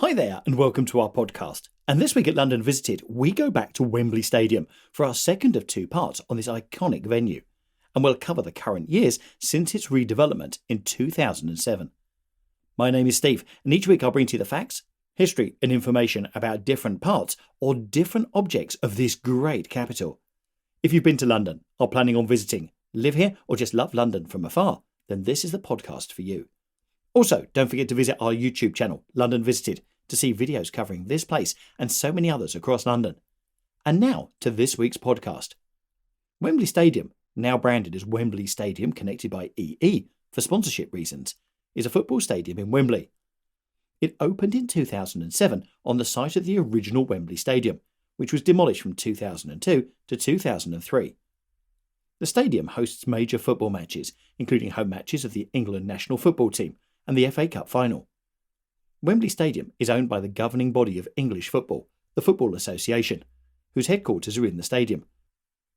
Hi there and welcome to our podcast. And this week at London Visited, we go back to Wembley Stadium for our second of two parts on this iconic venue. And we'll cover the current years since its redevelopment in 2007. My name is Steve, and each week I'll bring to you the facts, history and information about different parts or different objects of this great capital. If you've been to London, are planning on visiting, live here or just love London from afar, then this is the podcast for you. Also, don't forget to visit our YouTube channel, London Visited, to see videos covering this place and so many others across London. And now to this week's podcast. Wembley Stadium, now branded as Wembley Stadium connected by EE for sponsorship reasons, is a football stadium in Wembley. It opened in 2007 on the site of the original Wembley Stadium, which was demolished from 2002 to 2003. The stadium hosts major football matches, including home matches of the England national football team and the FA Cup final. Wembley Stadium is owned by the governing body of English football, the Football Association, whose headquarters are in the stadium,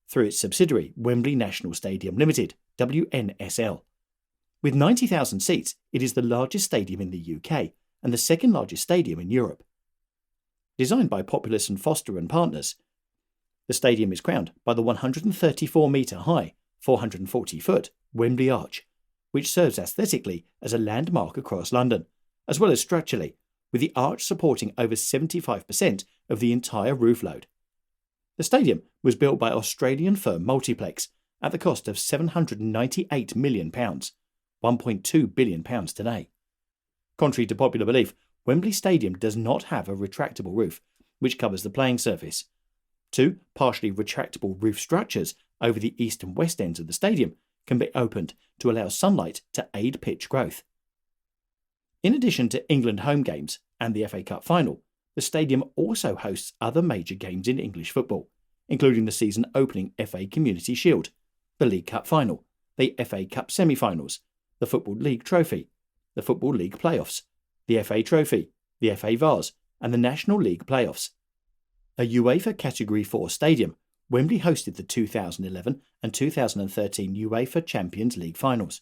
through its subsidiary Wembley National Stadium Limited, WNSL. With 90,000 seats, it is the largest stadium in the UK and the second largest stadium in Europe. Designed by Populous and Foster and Partners, the stadium is crowned by the 134-metre high, 440-foot Wembley Arch, which serves aesthetically as a landmark across London, as well as structurally, with the arch supporting over 75% of the entire roof load. The stadium was built by Australian firm Multiplex at the cost of £798 million, £1.2 billion today. Contrary to popular belief, Wembley Stadium does not have a retractable roof, which covers the playing surface. Two partially retractable roof structures over the east and west ends of the stadium can be opened to allow sunlight to aid pitch growth. In addition to England home games and the FA Cup final, the stadium also hosts other major games in English football, including the season-opening FA Community Shield, the League Cup final, the FA Cup semi-finals, the Football League Trophy, the Football League playoffs, the FA Trophy, the FA Vase, and the National League playoffs. A UEFA Category 4 stadium, Wembley hosted the 2011 and 2013 UEFA Champions League finals,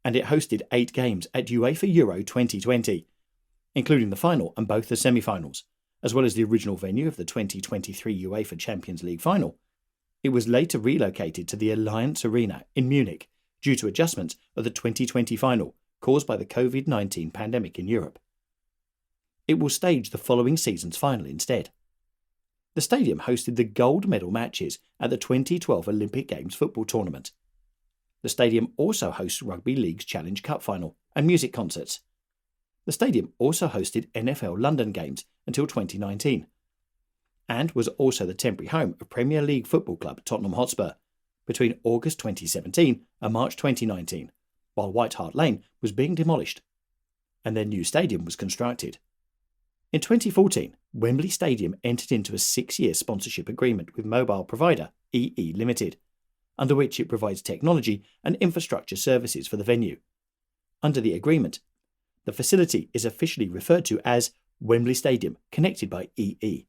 and it hosted 8 games at UEFA Euro 2020, including the final and both the semi-finals, as well as the original venue of the 2023 UEFA Champions League final. It was later relocated to the Allianz Arena in Munich due to adjustments of the 2020 final caused by the COVID-19 pandemic in Europe. It will stage the following season's final instead. The stadium hosted the gold medal matches at the 2012 Olympic Games football tournament. The stadium also hosts Rugby League's Challenge Cup final and music concerts. The stadium also hosted NFL London games until 2019, and was also the temporary home of Premier League football club Tottenham Hotspur between August 2017 and March 2019, while White Hart Lane was being demolished, and their new stadium was constructed. In 2014, Wembley Stadium entered into a 6-year sponsorship agreement with mobile provider EE Limited, under which it provides technology and infrastructure services for the venue. Under the agreement, the facility is officially referred to as Wembley Stadium connected by EE.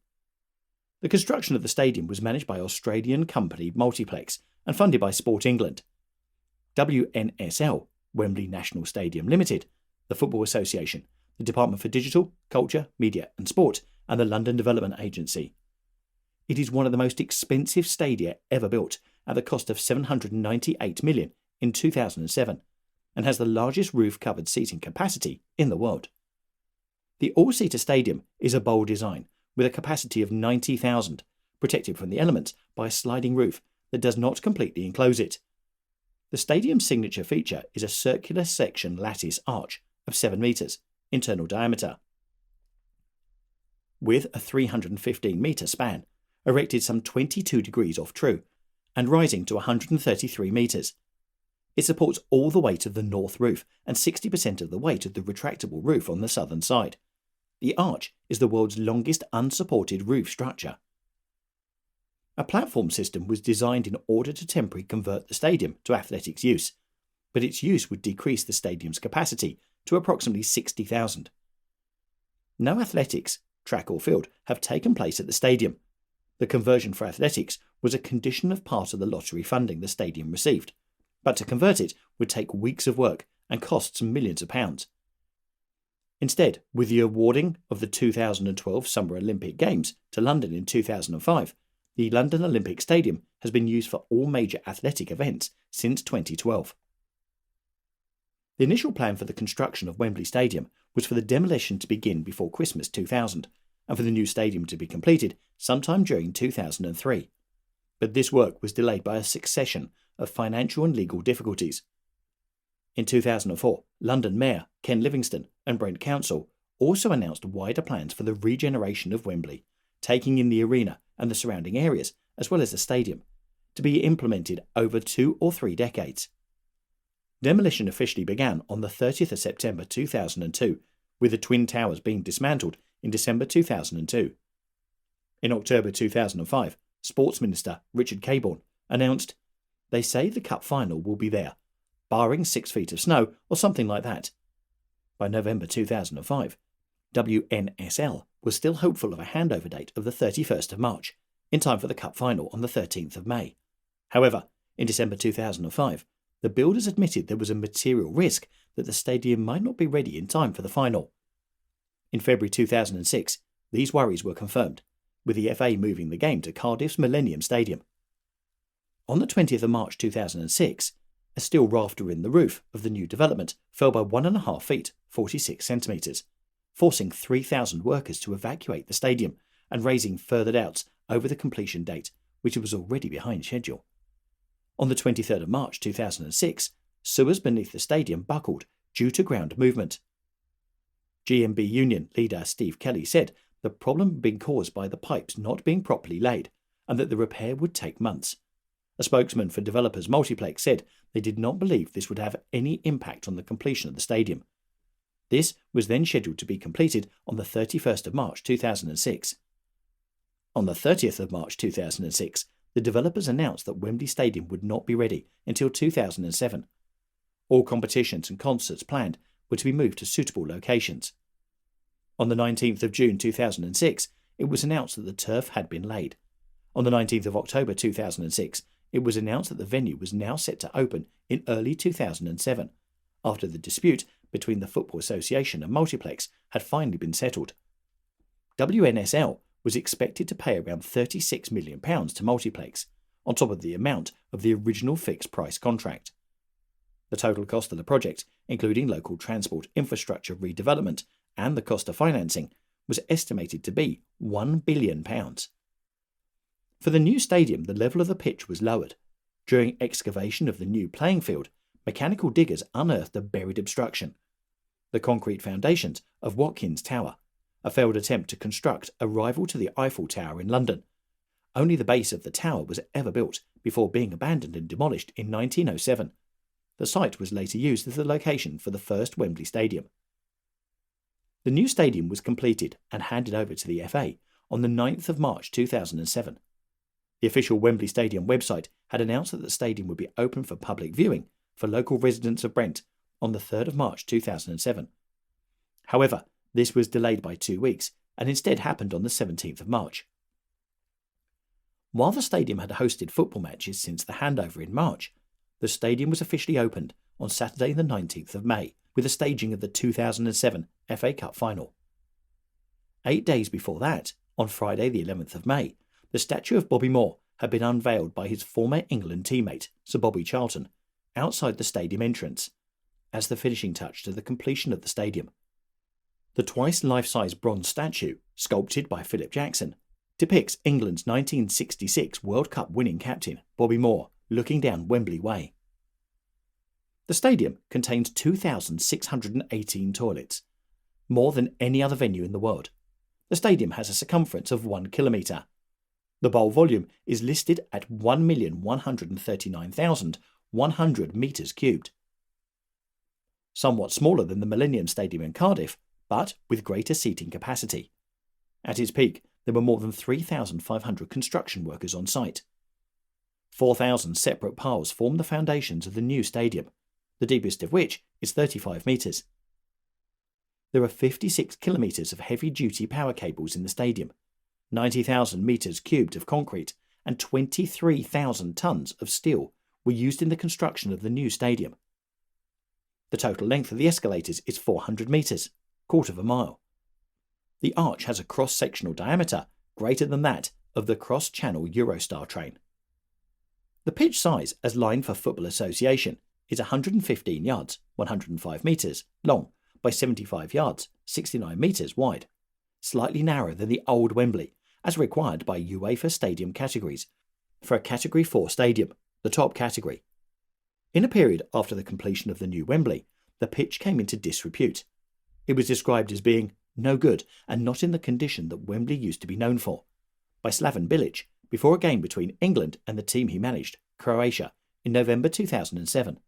The construction of the stadium was managed by Australian company Multiplex and funded by Sport England. WNSL, Wembley National Stadium Limited, the Football Association, the Department for Digital, Culture, Media and Sport, and the London Development Agency. It is one of the most expensive stadia ever built at the cost of £798 million in 2007 and has the largest roof-covered seating capacity in the world. The all-seater stadium is a bold design with a capacity of 90,000, protected from the elements by a sliding roof that does not completely enclose it. The stadium's signature feature is a circular section lattice arch of 7 metres internal diameter, with a 315-metre span, erected some 22 degrees off true, and rising to 133 metres. It supports all the weight of the north roof and 60% of the weight of the retractable roof on the southern side. The arch is the world's longest unsupported roof structure. A platform system was designed in order to temporarily convert the stadium to athletics use, but its use would decrease the stadium's capacity to approximately 60,000. No athletics, track or field, have taken place at the stadium. The conversion for athletics was a condition of part of the lottery funding the stadium received, but to convert it would take weeks of work and cost some millions of pounds. Instead, with the awarding of the 2012 Summer Olympic Games to London in 2005, the London Olympic Stadium has been used for all major athletic events since 2012. The initial plan for the construction of Wembley Stadium was for the demolition to begin before Christmas 2000, and for the new stadium to be completed sometime during 2003. But this work was delayed by a succession of financial and legal difficulties. In 2004, London Mayor Ken Livingstone and Brent Council also announced wider plans for the regeneration of Wembley, taking in the arena and the surrounding areas, as well as the stadium, to be implemented over 2 or 3 decades. Demolition officially began on the 30th of September 2002, with the Twin Towers being dismantled in December 2002. In October 2005, Sports Minister Richard Cabourn announced, "They say the Cup final will be there, barring 6 feet of snow or something like that." By November 2005, WNSL was still hopeful of a handover date of the 31st of March, in time for the Cup final on the 13th of May. However, in December 2005, the builders admitted there was a material risk that the stadium might not be ready in time for the final. In February 2006, these worries were confirmed, with the FA moving the game to Cardiff's Millennium Stadium. On the 20th of March 2006, a steel rafter in the roof of the new development fell by 1.5 feet, 46 centimetres, forcing 3,000 workers to evacuate the stadium and raising further doubts over the completion date, which was already behind schedule. On the 23rd of March 2006, sewers beneath the stadium buckled due to ground movement. GMB Union leader Steve Kelly said the problem had been caused by the pipes not being properly laid and that the repair would take months. A spokesman for developers Multiplex said they did not believe this would have any impact on the completion of the stadium. This was then scheduled to be completed on the 31st of March 2006. On the 30th of March 2006, the developers announced that Wembley Stadium would not be ready until 2007. All competitions and concerts planned were to be moved to suitable locations. On the 19th of June 2006, it was announced that the turf had been laid. On the 19th of October 2006, it was announced that the venue was now set to open in early 2007, after the dispute between the Football Association and Multiplex had finally been settled. WNSL was expected to pay around £36 million to Multiplex, on top of the amount of the original fixed-price contract. The total cost of the project, including local transport infrastructure redevelopment and the cost of financing, was estimated to be £1 billion. For the new stadium, the level of the pitch was lowered. During excavation of the new playing field, mechanical diggers unearthed a buried obstruction: the concrete foundations of Watkins Tower, a failed attempt to construct a rival to the Eiffel Tower in London. Only the base of the tower was ever built before being abandoned and demolished in 1907. The site was later used as the location for the first Wembley Stadium. The new stadium was completed and handed over to the FA on the 9th of March 2007. The official Wembley Stadium website had announced that the stadium would be open for public viewing for local residents of Brent on the 3rd of March 2007. However, this was delayed by 2 weeks and instead happened on the 17th of March. While the stadium had hosted football matches since the handover in March, the stadium was officially opened on Saturday the 19th of May with the staging of the 2007 FA Cup final. 8 days before that, on Friday the 11th of May, the statue of Bobby Moore had been unveiled by his former England teammate, Sir Bobby Charlton, outside the stadium entrance, as the finishing touch to the completion of the stadium. The twice life-size bronze statue, sculpted by Philip Jackson, depicts England's 1966 World Cup winning captain, Bobby Moore, looking down Wembley Way. The stadium contains 2,618 toilets, more than any other venue in the world. The stadium has a circumference of 1 kilometre. The bowl volume is listed at 1,139,100 metres cubed. Somewhat smaller than the Millennium Stadium in Cardiff, but with greater seating capacity. At its peak, there were more than 3,500 construction workers on site. 4,000 separate piles form the foundations of the new stadium, the deepest of which is 35 metres. There are 56 kilometres of heavy-duty power cables in the stadium, 90,000 metres cubed of concrete and 23,000 tonnes of steel were used in the construction of the new stadium. The total length of the escalators is 400 metres. quarter of a mile. The arch has a cross-sectional diameter greater than that of the cross-channel Eurostar train. The pitch size as lined for Football Association is 115 yards, 105 metres long by 75 yards, 69 metres wide, slightly narrower than the old Wembley, as required by UEFA stadium categories for a Category 4 stadium, the top category. In a period after the completion of the new Wembley, the pitch came into disrepute. It was described as being no good and not in the condition that Wembley used to be known for by Slaven Bilic before a game between England and the team he managed, Croatia, in November 2007.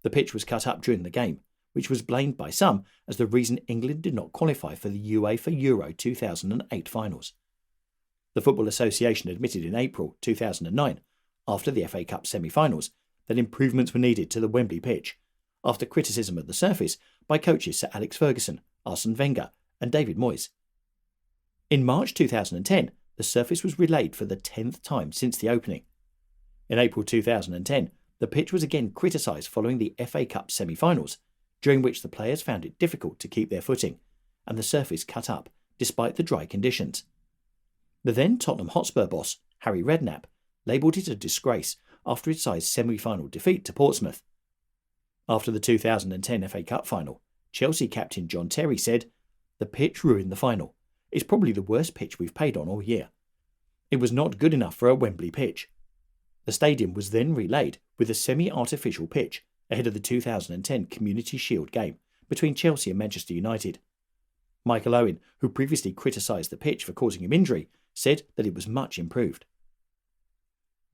The pitch was cut up during the game, which was blamed by some as the reason England did not qualify for the UEFA Euro 2008 finals. The Football Association admitted in April 2009, after the FA Cup semi-finals, that improvements were needed to the Wembley pitch, after criticism of the surface by coaches Sir Alex Ferguson, Arsene Wenger and David Moyes. In March 2010, the surface was relaid for the 10th time since the opening. In April 2010, the pitch was again criticised following the FA Cup semi-finals, during which the players found it difficult to keep their footing, and the surface cut up despite the dry conditions. The then Tottenham Hotspur boss, Harry Redknapp, labelled it a disgrace after its side's semi-final defeat to Portsmouth. After the 2010 FA Cup final, Chelsea captain John Terry said, "The pitch ruined the final. It's probably the worst pitch we've played on all year. It was not good enough for a Wembley pitch." The stadium was then relaid with a semi-artificial pitch ahead of the 2010 Community Shield game between Chelsea and Manchester United. Michael Owen, who previously criticised the pitch for causing him injury, said that it was much improved.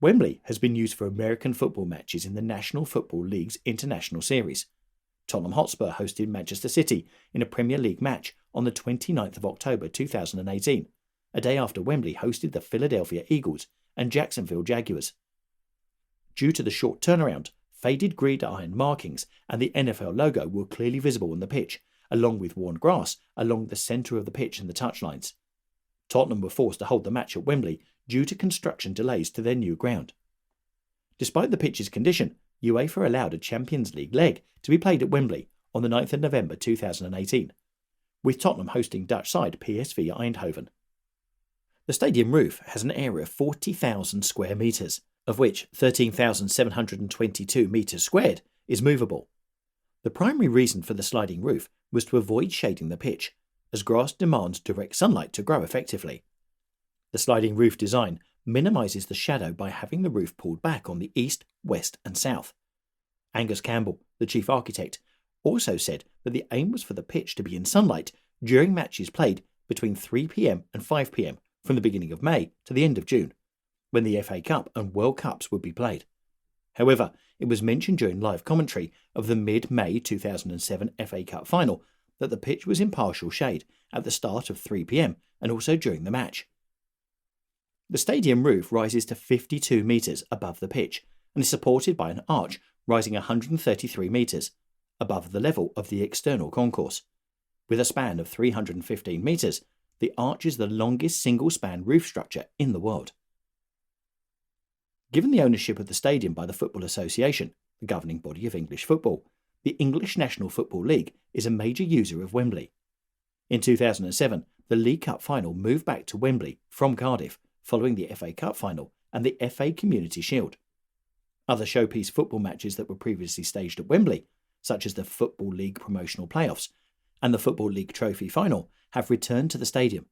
Wembley has been used for American football matches in the National Football League's International Series. Tottenham Hotspur hosted Manchester City in a Premier League match on the 29th of October 2018, a day after Wembley hosted the Philadelphia Eagles and Jacksonville Jaguars. Due to the short turnaround, faded gridiron markings and the NFL logo were clearly visible on the pitch, along with worn grass along the centre of the pitch and the touchlines. Tottenham were forced to hold the match at Wembley due to construction delays to their new ground. Despite the pitch's condition, UEFA allowed a Champions League leg to be played at Wembley on the 9th of November 2018, with Tottenham hosting Dutch side PSV Eindhoven. The stadium roof has an area of 40,000 square metres, of which 13,722 metres squared is movable. The primary reason for the sliding roof was to avoid shading the pitch, as grass demands direct sunlight to grow effectively. The sliding roof design minimises the shadow by having the roof pulled back on the east, west and south. Angus Campbell, the chief architect, also said that the aim was for the pitch to be in sunlight during matches played between 3 p.m. and 5 p.m. from the beginning of May to the end of June, when the FA Cup and World Cups would be played. However, it was mentioned during live commentary of the mid-May 2007 FA Cup final that the pitch was in partial shade at the start of 3 p.m. and also during the match. The stadium roof rises to 52 metres above the pitch and is supported by an arch rising 133 metres above the level of the external concourse. With a span of 315 metres, the arch is the longest single-span roof structure in the world. Given the ownership of the stadium by the Football Association, the governing body of English football, the English National Football League is a major user of Wembley. In 2007, the League Cup final moved back to Wembley from Cardiff following the FA Cup final and the FA Community Shield. Other showpiece football matches that were previously staged at Wembley, such as the Football League promotional playoffs and the Football League Trophy final, have returned to the stadium.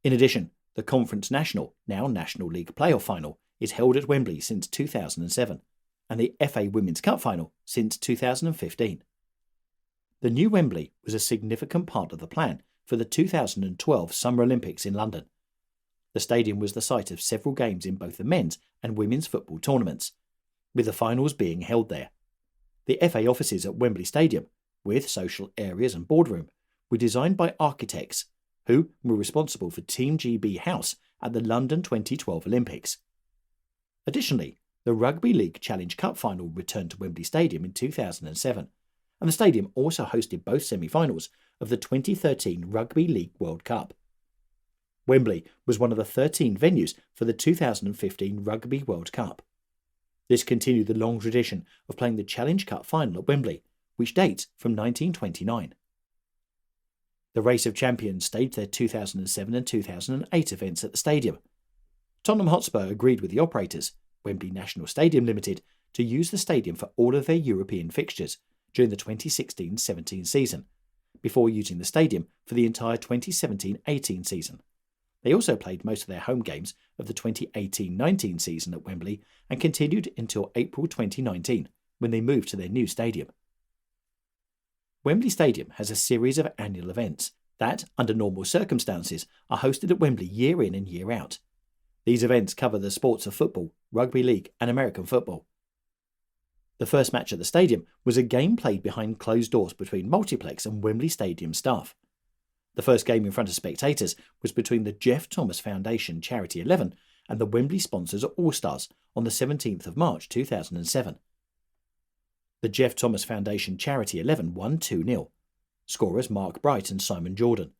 In addition, the Conference National, now National League playoff final, is held at Wembley since 2007, and the FA Women's Cup final since 2015. The new Wembley was a significant part of the plan for the 2012 Summer Olympics in London. The stadium was the site of several games in both the men's and women's football tournaments, with the finals being held there. The FA offices at Wembley Stadium, with social areas and boardroom, were designed by architects who were responsible for Team GB House at the London 2012 Olympics. Additionally, the Rugby League Challenge Cup final returned to Wembley Stadium in 2007, and the stadium also hosted both semi-finals of the 2013 Rugby League World Cup. Wembley was one of the 13 venues for the 2015 Rugby World Cup. This continued the long tradition of playing the Challenge Cup final at Wembley, which dates from 1929. The Race of Champions staged their 2007 and 2008 events at the stadium. Tottenham Hotspur agreed with the operators, Wembley National Stadium Limited, to use the stadium for all of their European fixtures during the 2016-17 season, before using the stadium for the entire 2017-18 season. They also played most of their home games of the 2018-19 season at Wembley and continued until April 2019, when they moved to their new stadium. Wembley Stadium has a series of annual events that, under normal circumstances, are hosted at Wembley year in and year out. These events cover the sports of football, rugby league and American football. The first match at the stadium was a game played behind closed doors between Multiplex and Wembley Stadium staff. The first game in front of spectators was between the Jeff Thomas Foundation Charity 11 and the Wembley sponsors All-Stars on the 17th of March 2007. The Jeff Thomas Foundation Charity 11 won 2-0. Scorers Mark Bright and Simon Jordan.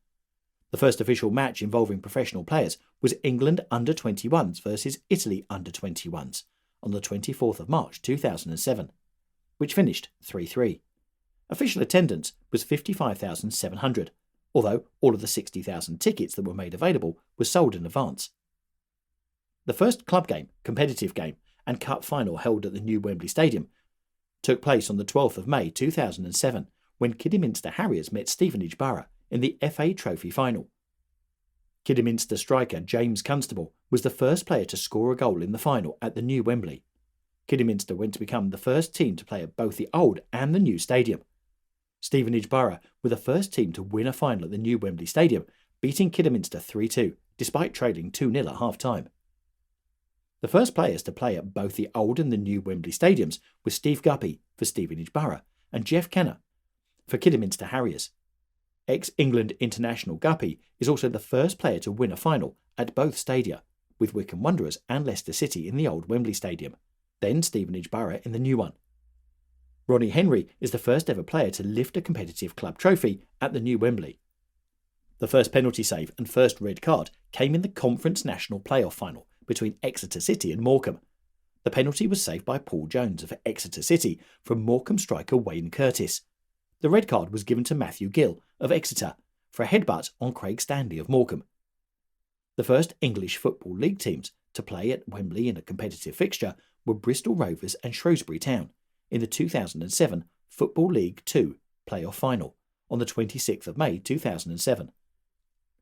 The first official match involving professional players was England under-21s versus Italy under-21s on the 24th of March 2007, which finished 3-3. Official attendance was 55,700, although all of the 60,000 tickets that were made available were sold in advance. The first club game, competitive game, and cup final held at the new Wembley Stadium took place on the 12th of May 2007, when Kidderminster Harriers met Stevenage Borough in the FA Trophy final. Kidderminster striker James Constable was the first player to score a goal in the final at the new Wembley. Kidderminster went to become the first team to play at both the old and the new stadium. Stevenage Borough were the first team to win a final at the new Wembley Stadium, beating Kidderminster 3-2, despite trailing 2-0 at half-time. The first players to play at both the old and the new Wembley stadiums were Steve Guppy for Stevenage Borough and Jeff Kenner for Kidderminster Harriers. Ex-England international Guppy is also the first player to win a final at both stadia, with Wycombe Wanderers and Leicester City in the old Wembley Stadium, then Stevenage Borough in the new one. Ronnie Henry is the first ever player to lift a competitive club trophy at the new Wembley. The first penalty save and first red card came in the Conference National Playoff final between Exeter City and Morecambe. The penalty was saved by Paul Jones of Exeter City from Morecambe striker Wayne Curtis. The red card was given to Matthew Gill of Exeter for a headbutt on Craig Stanley of Morecambe. The first English Football League teams to play at Wembley in a competitive fixture were Bristol Rovers and Shrewsbury Town in the 2007 Football League 2 playoff final on the 26th of May 2007.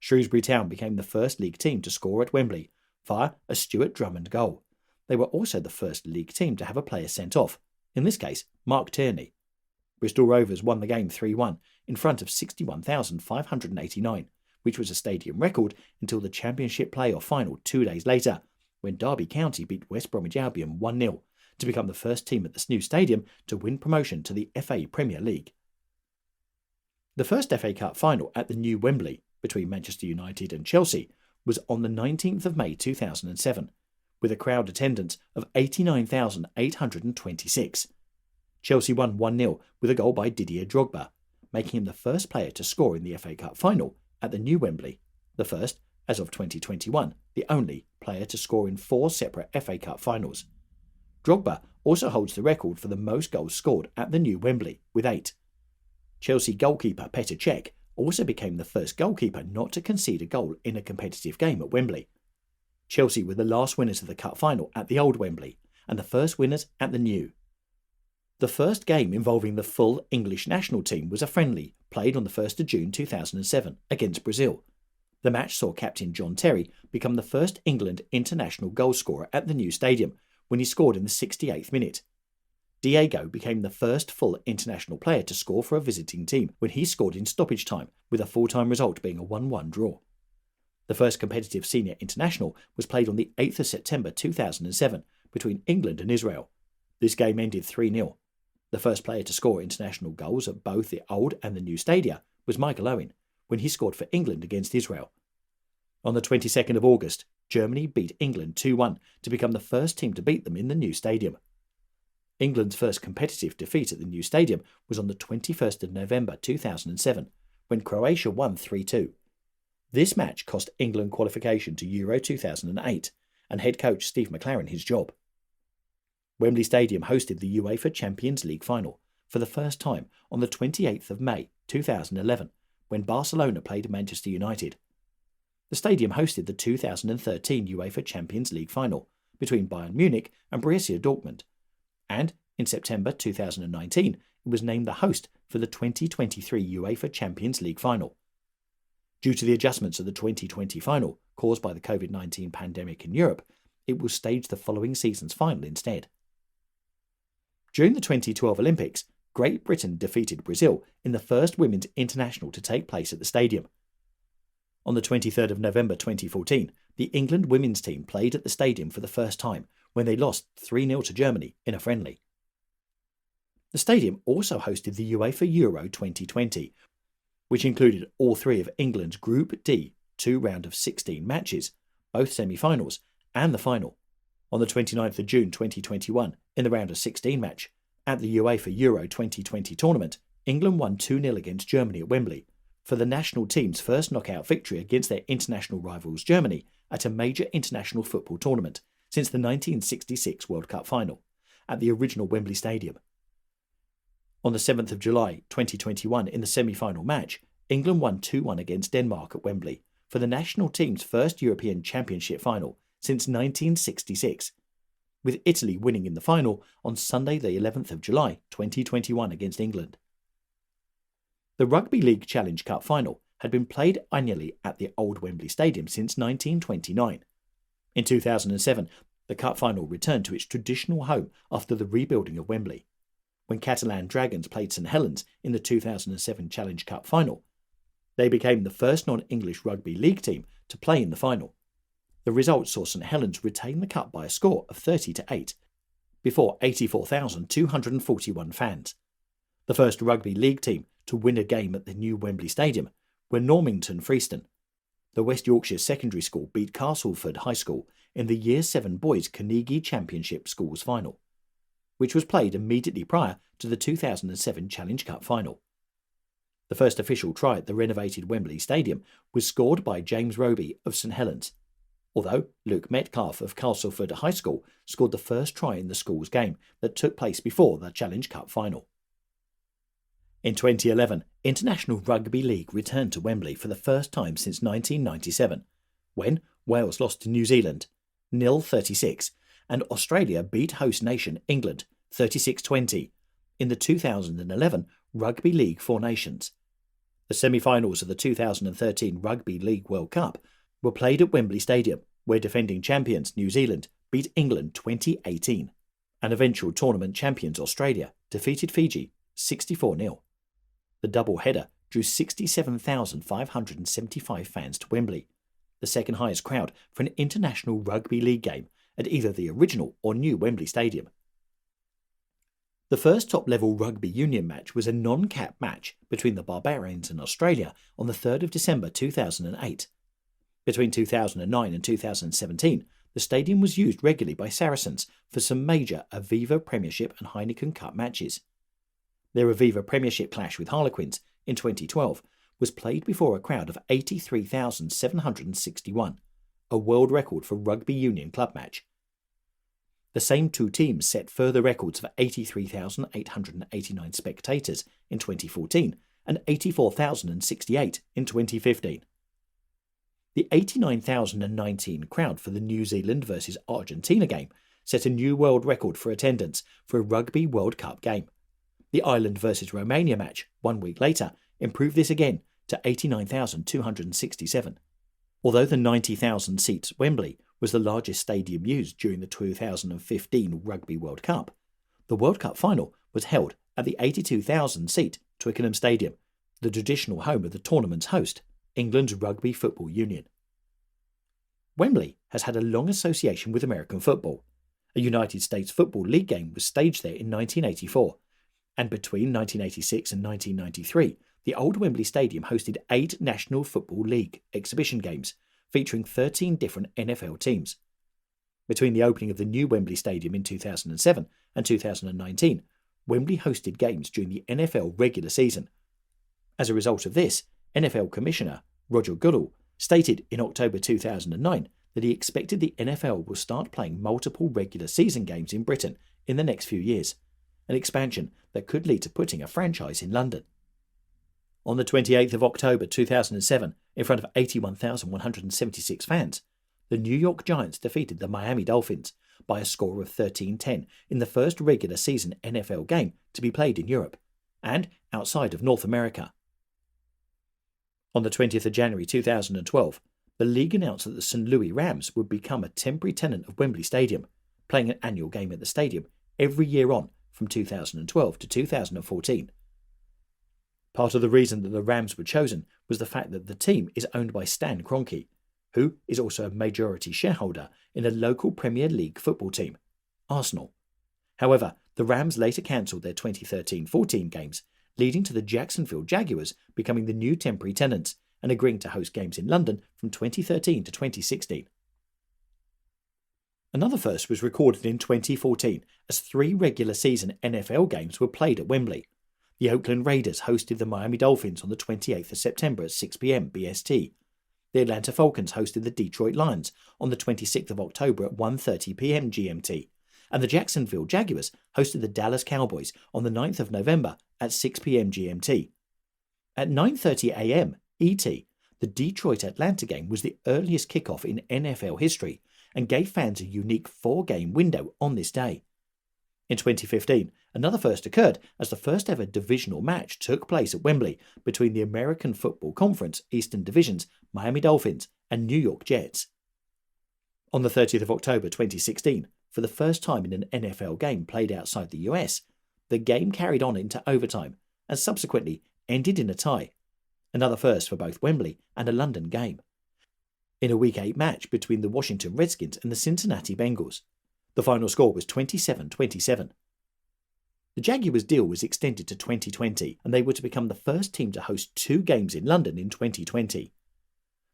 Shrewsbury Town became the first league team to score at Wembley via a Stuart Drummond goal. They were also the first league team to have a player sent off, in this case Mark Tierney. Bristol Rovers won the game 3-1 in front of 61,589, which was a stadium record until the Championship playoff final 2 days later, when Derby County beat West Bromwich Albion 1-0 to become the first team at this new stadium to win promotion to the FA Premier League. The first FA Cup final at the new Wembley between Manchester United and Chelsea was on the 19th of May 2007, with a crowd attendance of 89,826. Chelsea won 1-0 with a goal by Didier Drogba, making him the first player to score in the FA Cup final at the new Wembley, the first, as of 2021, the only player to score in 4 separate FA Cup finals. Drogba also holds the record for the most goals scored at the new Wembley, with 8. Chelsea goalkeeper Petr Cech also became the first goalkeeper not to concede a goal in a competitive game at Wembley. Chelsea were the last winners of the Cup final at the old Wembley, and the first winners at the new. The first game involving the full English national team was a friendly, played on the 1st of June 2007 against Brazil. The match saw captain John Terry become the first England international goalscorer at the new stadium when he scored in the 68th minute. Diego became the first full international player to score for a visiting team when he scored in stoppage time, with a full-time result being a 1-1 draw. The first competitive senior international was played on the 8th of September 2007 between England and Israel. This game ended 3-0. The first player to score international goals at both the old and the new stadia was Michael Owen, when he scored for England against Israel. On the 22nd of August, Germany beat England 2-1 to become the first team to beat them in the new stadium. England's first competitive defeat at the new stadium was on the 21st of November 2007, when Croatia won 3-2. This match cost England qualification to Euro 2008, and head coach Steve McLaren his job. Wembley Stadium hosted the UEFA Champions League final for the first time on the 28th of May 2011, when Barcelona played Manchester United. The stadium hosted the 2013 UEFA Champions League final between Bayern Munich and Borussia Dortmund, and in September 2019 it was named the host for the 2023 UEFA Champions League final. Due to the adjustments of the 2020 final caused by the COVID-19 pandemic in Europe, it will stage the following season's final instead. During the 2012 Olympics, Great Britain defeated Brazil in the first women's international to take place at the stadium. On the 23rd of November 2014, the England women's team played at the stadium for the first time when they lost 3-0 to Germany in a friendly. The stadium also hosted the UEFA Euro 2020, which included all three of England's Group D 2 round of 16 matches, both semi-finals, and the final. On the 29th of June 2021, in the round of 16 match, at the UEFA Euro 2020 tournament, England won 2-0 against Germany at Wembley, for the national team's first knockout victory against their international rivals Germany at a major international football tournament since the 1966 World Cup final, at the original Wembley Stadium. On the 7th of July 2021, in the semi-final match, England won 2-1 against Denmark at Wembley for the national team's first European Championship final since 1966, with Italy winning in the final on Sunday the 11th of July 2021 against England. The Rugby League Challenge Cup final had been played annually at the old Wembley Stadium since 1929. In 2007, the cup final returned to its traditional home after the rebuilding of Wembley. When Catalan Dragons played St Helens in the 2007 Challenge Cup final, they became the first non-English rugby league team to play in the final. The result saw St Helens retain the cup by a score of 30-8, before 84,241 fans. The first rugby league team to win a game at the new Wembley Stadium were Normington Freeston. The West Yorkshire Secondary School beat Castleford High School in the Year 7 Boys Carnegie Championship Schools final, which was played immediately prior to the 2007 Challenge Cup final. The first official try at the renovated Wembley Stadium was scored by James Roby of St Helens, although Luke Metcalf of Castleford High School scored the first try in the school's game that took place before the Challenge Cup final. In 2011, International Rugby League returned to Wembley for the first time since 1997, when Wales lost to New Zealand 0-36 and Australia beat host nation England 36-20 in the 2011 Rugby League Four Nations. The semi-finals of the 2013 Rugby League World Cup were played at Wembley Stadium, where defending champions New Zealand beat England 2018, and eventual tournament champions Australia defeated Fiji 64-0. The double-header drew 67,575 fans to Wembley, the second highest crowd for an international rugby league game at either the original or new Wembley Stadium. The first top-level rugby union match was a non-cap match between the Barbarians and Australia on the 3rd of December 2008. Between 2009 and 2017, the stadium was used regularly by Saracens for some major Aviva Premiership and Heineken Cup matches. Their Aviva Premiership clash with Harlequins in 2012 was played before a crowd of 83,761, a world record for rugby union club match. The same two teams set further records for 83,889 spectators in 2014 and 84,068 in 2015. The 89,019 crowd for the New Zealand versus Argentina game set a new world record for attendance for a Rugby World Cup game. The Ireland versus Romania match, 1 week later, improved this again to 89,267. Although the 90,000 seats Wembley was the largest stadium used during the 2015 Rugby World Cup, the World Cup final was held at the 82,000 seat Twickenham Stadium, the traditional home of the tournament's host, England's Rugby Football Union. Wembley has had a long association with American football. A United States Football League game was staged there in 1984, and between 1986 and 1993, the old Wembley Stadium hosted 8 National Football League exhibition games, featuring 13 different NFL teams. Between the opening of the new Wembley Stadium in 2007 and 2019, Wembley hosted games during the NFL regular season. As a result of this, NFL Commissioner Roger Goodell stated in October 2009 that he expected the NFL will start playing multiple regular season games in Britain in the next few years, an expansion that could lead to putting a franchise in London. On the 28th of October 2007, in front of 81,176 fans, the New York Giants defeated the Miami Dolphins by a score of 13-10 in the first regular season NFL game to be played in Europe and outside of North America. On the 20th of January 2012, the league announced that the St. Louis Rams would become a temporary tenant of Wembley Stadium, playing an annual game at the stadium every year on from 2012 to 2014. Part of the reason that the Rams were chosen was the fact that the team is owned by Stan Kroenke, who is also a majority shareholder in a local Premier League football team, Arsenal. However, the Rams later cancelled their 2013-14 games, leading to the Jacksonville Jaguars becoming the new temporary tenants and agreeing to host games in London from 2013 to 2016. Another first was recorded in 2014 as 3 regular season NFL games were played at Wembley. The Oakland Raiders hosted the Miami Dolphins on the 28th of September at 6 p.m. BST. The Atlanta Falcons hosted the Detroit Lions on the 26th of October at 1:30 p.m. GMT. And the Jacksonville Jaguars hosted the Dallas Cowboys on the 9th of November at 6 p.m. GMT. At 9:30 a.m. ET, the Detroit-Atlanta game was the earliest kickoff in NFL history and gave fans a unique 4-game window on this day. In 2015, another first occurred as the first ever divisional match took place at Wembley between the American Football Conference Eastern Division's Miami Dolphins and New York Jets. On the 30th of October 2016, for the first time in an NFL game played outside the US, the game carried on into overtime and subsequently ended in a tie, another first for both Wembley and a London game. In a Week 8 match between the Washington Redskins and the Cincinnati Bengals, the final score was 27-27. The Jaguars' deal was extended to 2020, and they were to become the first team to host 2 games in London in 2020.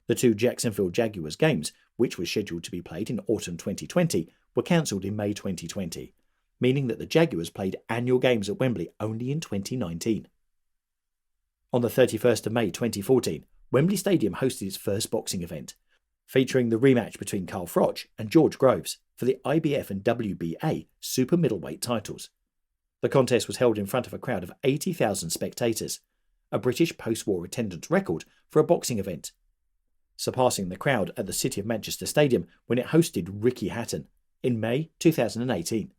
The 2 Jacksonville Jaguars games, which were scheduled to be played in autumn 2020, were cancelled in May 2020, meaning that the Jaguars played annual games at Wembley only in 2019. On the 31st of May 2014, Wembley Stadium hosted its first boxing event, featuring the rematch between Carl Froch and George Groves for the IBF and WBA super middleweight titles. The contest was held in front of a crowd of 80,000 spectators, a British post-war attendance record for a boxing event, surpassing the crowd at the City of Manchester Stadium when it hosted Ricky Hatton in May 2018.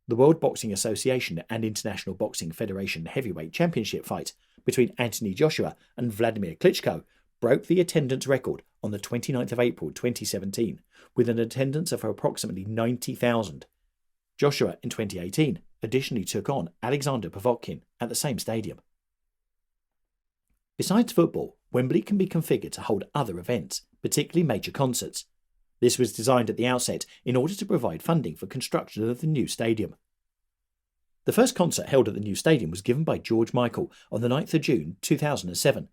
The World Boxing Association and International Boxing Federation heavyweight championship fight between Anthony Joshua and Vladimir Klitschko broke the attendance record on the 29th of April 2017 with an attendance of approximately 90,000. Joshua in 2018 additionally took on Alexander Povotkin at the same stadium. Besides football, Wembley can be configured to hold other events, particularly major concerts. This was designed at the outset in order to provide funding for construction of the new stadium. The first concert held at the new stadium was given by George Michael on the 9th of June 2007.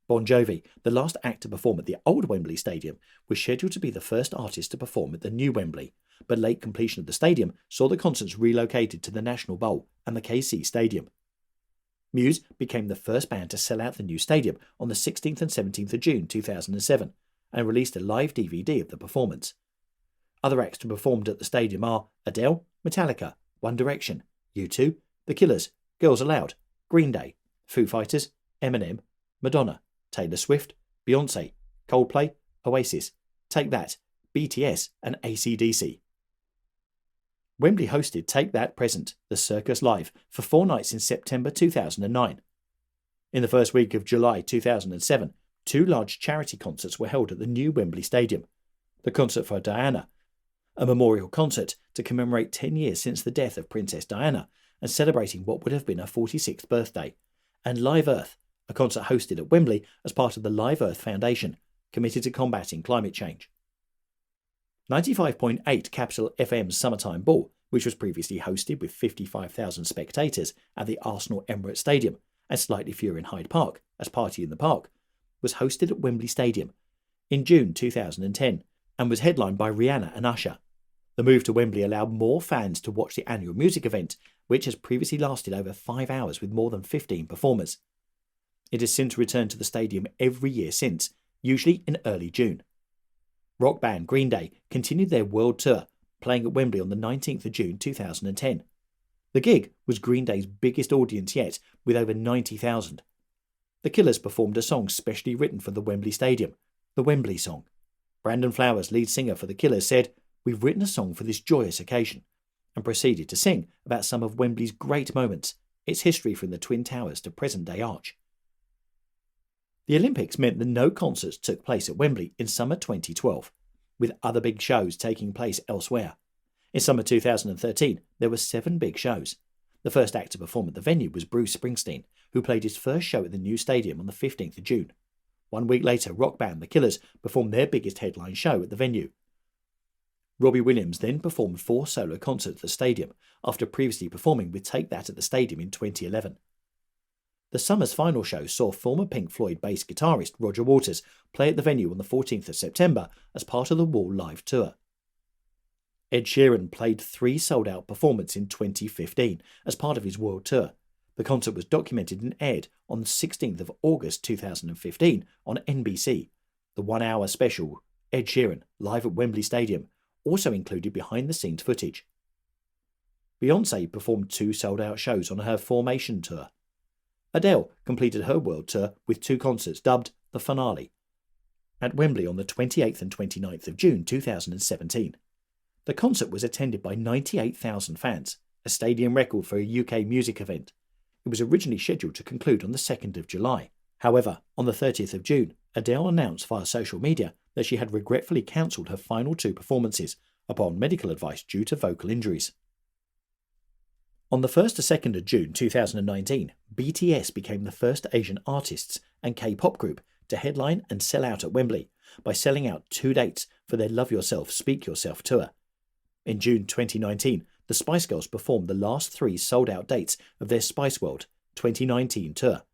Bon Jovi, the last act to perform at the old Wembley Stadium, was scheduled to be the first artist to perform at the new Wembley, but late completion of the stadium saw the concerts relocated to the National Bowl and the KC Stadium. Muse became the first band to sell out the new stadium on the 16th and 17th of June 2007 and released a live DVD of the performance. Other acts to perform at the stadium are Adele, Metallica, One Direction, U2, The Killers, Girls Aloud, Green Day, Foo Fighters, Eminem, Madonna, Taylor Swift, Beyoncé, Coldplay, Oasis, Take That, BTS and AC/DC. Wembley hosted Take That Present, the Circus Live, for 4 nights in September 2009. In the first week of July 2007, 2 large charity concerts were held at the new Wembley Stadium. The concert for Diana, a memorial concert to commemorate 10 years since the death of Princess Diana and celebrating what would have been her 46th birthday, and Live Earth, a concert hosted at Wembley as part of the Live Earth Foundation, committed to combating climate change. 95.8 Capital FM's Summertime Ball, which was previously hosted with 55,000 spectators at the Arsenal Emirates Stadium and slightly fewer in Hyde Park as Party in the Park, was hosted at Wembley Stadium in June 2010 and was headlined by Rihanna and Usher. The move to Wembley allowed more fans to watch the annual music event, which has previously lasted over 5 hours with more than 15 performers. It has since returned to the stadium every year since, usually in early June. Rock band Green Day continued their world tour, playing at Wembley on the 19th of June 2010. The gig was Green Day's biggest audience yet, with over 90,000. The Killers performed a song specially written for the Wembley Stadium, the Wembley Song. Brandon Flowers, lead singer for the Killers, said, "We've written a song for this joyous occasion," and proceeded to sing about some of Wembley's great moments, its history from the Twin Towers to present-day Arch. The Olympics meant that no concerts took place at Wembley in summer 2012, with other big shows taking place elsewhere. In summer 2013, there were 7 big shows. The first act to perform at the venue was Bruce Springsteen, who played his first show at the new stadium on the 15th of June. 1 week later, rock band The Killers performed their biggest headline show at the venue. Robbie Williams then performed 4 solo concerts at the stadium, after previously performing with Take That at the stadium in 2011. The summer's final show saw former Pink Floyd bass guitarist Roger Waters play at the venue on the 14th of September as part of the Wall Live Tour. Ed Sheeran played 3 sold-out performances in 2015 as part of his world tour. The concert was documented and aired on the 16th of August 2015 on NBC. The 1-hour special, Ed Sheeran, live at Wembley Stadium, also included behind-the-scenes footage. Beyoncé performed 2 sold-out shows on her Formation tour. Adele completed her world tour with 2 concerts dubbed The Finale at Wembley on the 28th and 29th of June 2017. The concert was attended by 98,000 fans, a stadium record for a UK music event. It was originally scheduled to conclude on the 2nd of July. However, on the 30th of June, Adele announced via social media that she had regretfully cancelled her final 2 performances upon medical advice due to vocal injuries. On the 1st to 2nd of June 2019, BTS became the first Asian artists and K-pop group to headline and sell out at Wembley by selling out 2 dates for their Love Yourself, Speak Yourself tour. In June 2019, the Spice Girls performed the last 3 sold-out dates of their Spice World 2019 tour.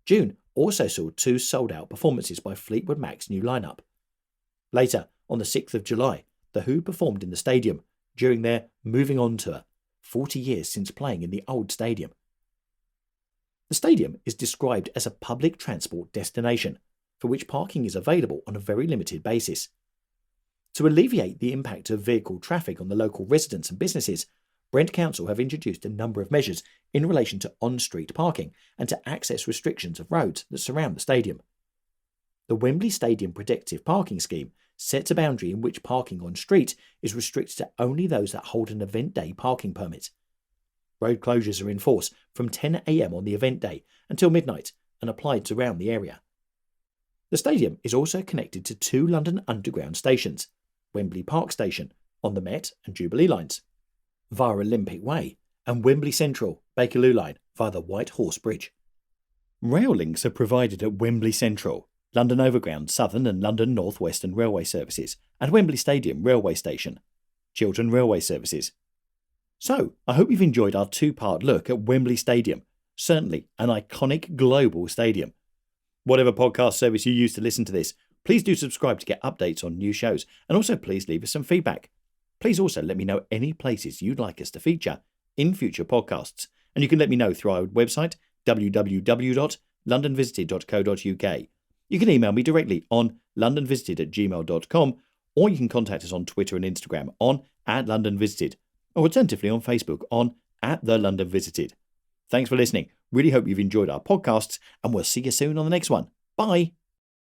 June also saw 2 sold-out performances by Fleetwood Mac's new lineup. Later, on the 6th of July, The Who performed in the stadium during their Moving On tour, 40 years since playing in the old stadium. The stadium is described as a public transport destination, for which parking is available on a very limited basis. To alleviate the impact of vehicle traffic on the local residents and businesses, Brent Council have introduced a number of measures in relation to on-street parking and to access restrictions of roads that surround the stadium. The Wembley Stadium Protective Parking Scheme sets a boundary in which parking on street is restricted to only those that hold an event day parking permit. Road closures are in force from 10 a.m. on the event day until midnight and applied to around the area. The stadium is also connected to 2 London Underground stations, Wembley Park Station on the Met and Jubilee lines via Olympic Way, and Wembley Central Bakerloo line via the White Horse Bridge. Rail links are provided at Wembley Central, London Overground Southern and London North Western Railway services, and Wembley Stadium Railway Station, Chiltern Railway services. So, I hope you've enjoyed our 2-part look at Wembley Stadium, certainly an iconic global stadium. Whatever podcast service you use to listen to this, please do subscribe to get updates on new shows, and also please leave us some feedback. Please also let me know any places you'd like us to feature in future podcasts, and you can let me know through our website www.londonvisited.co.uk. You can email me directly on londonvisited@gmail.com, or you can contact us on Twitter and Instagram on @LondonVisited, or alternatively on Facebook on @TheLondonVisited. Thanks for listening. Really hope you've enjoyed our podcasts, and we'll see you soon on the next one. Bye.